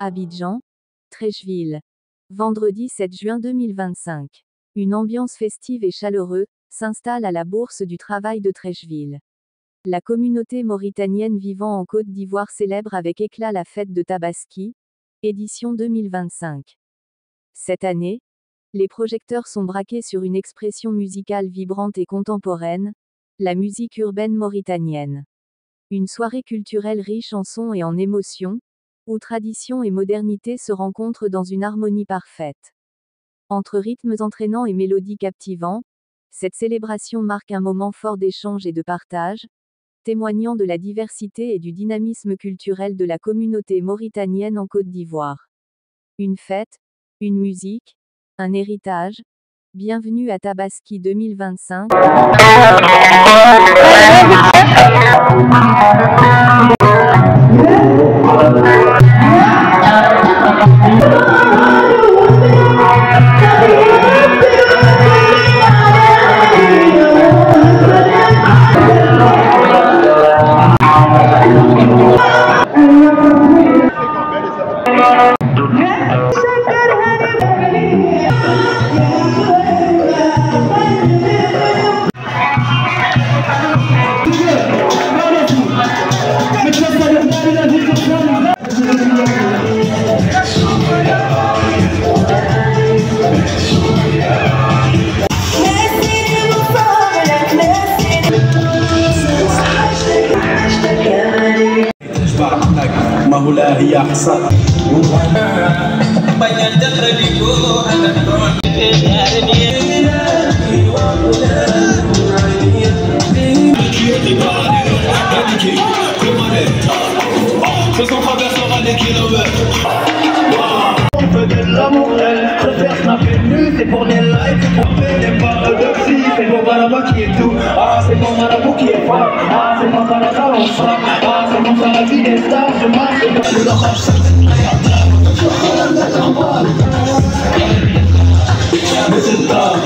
Abidjan, Treichville. Vendredi 7 juin 2025. Une ambiance festive et chaleureuse s'installe à la Bourse du Travail de Treichville. La communauté mauritanienne vivant en Côte d'Ivoire célèbre avec éclat la fête de Tabaski, édition 2025. Cette année, les projecteurs sont braqués sur une expression musicale vibrante et contemporaine, la musique urbaine mauritanienne. Une soirée culturelle riche en sons et en émotions, où tradition et modernité se rencontrent dans une harmonie parfaite. Entre rythmes entraînants et mélodies captivantes, cette célébration marque un moment fort d'échange et de partage, témoignant de la diversité et du dynamisme culturel de la communauté mauritanienne en Côte d'Ivoire. Une fête, une musique, un héritage. Bienvenue à Tabaski 2025. Mahula hiya hasa. C'est pour les likes, pour faire les paradoxes. C'est mon marabout qui est tout. Ah, c'est mon marabout qui est fort. Ah, c'est mon marabout on frappe. Ah, c'est mon ça la vie des stars. Je marche et je le rage. Mais c'est tard.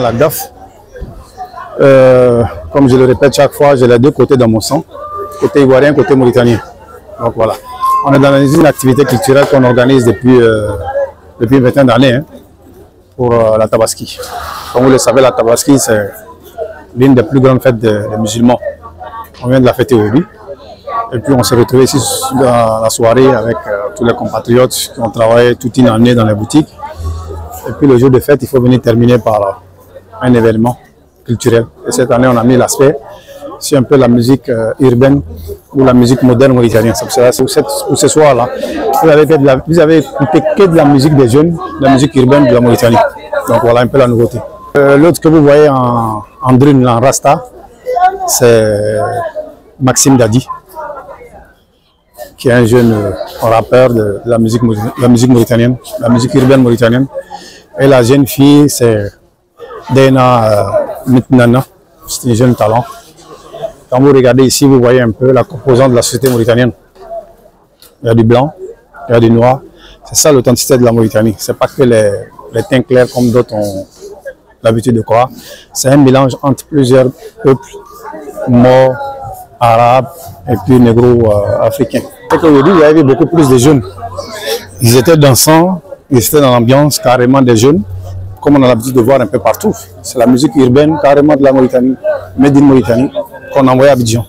La gaffe, comme je le répète chaque fois, j'ai les deux côtés dans mon sang, côté ivoirien, côté mauritanien. Donc voilà, on est dans une activité culturelle qu'on organise depuis une vingtaine d'années pour la Tabaski. Comme vous le savez, la Tabaski, c'est l'une des plus grandes fêtes des musulmans. On vient de la fêter aujourd'hui. Et puis on s'est retrouvé ici dans la soirée avec tous les compatriotes qui ont travaillé toute une année dans les boutiques. Et puis le jour de fête, il faut venir terminer par un événement culturel. Et cette année, on a mis l'aspect sur un peu la musique urbaine ou la musique moderne mauritanienne. Pour ce soir-là, vous avez écouté que de la musique des jeunes, de la musique urbaine de la Mauritanie. Donc voilà un peu la nouveauté. L'autre que vous voyez en drune, en rasta, c'est Maxime Dadi, qui est un jeune rappeur de la musique mauritanienne, la musique urbaine mauritanienne. Et la jeune fille, c'est Dena Mitnana, c'est un jeune talent. Quand vous regardez ici, vous voyez un peu la composante de la société mauritanienne. Il y a du blanc, il y a du noir. C'est ça l'authenticité de la Mauritanie. Ce n'est pas que les teints clairs comme d'autres ont l'habitude de croire. C'est un mélange entre plusieurs peuples, morts, arabes et puis négro-africains. Aujourd'hui, il y avait beaucoup plus de jeunes. Ils étaient dansants, ils étaient dans l'ambiance carrément des jeunes, comme on a l'habitude de voir un peu partout. C'est la musique urbaine carrément de la Mauritanie, Made in Mauritanie, qu'on envoie à Abidjan.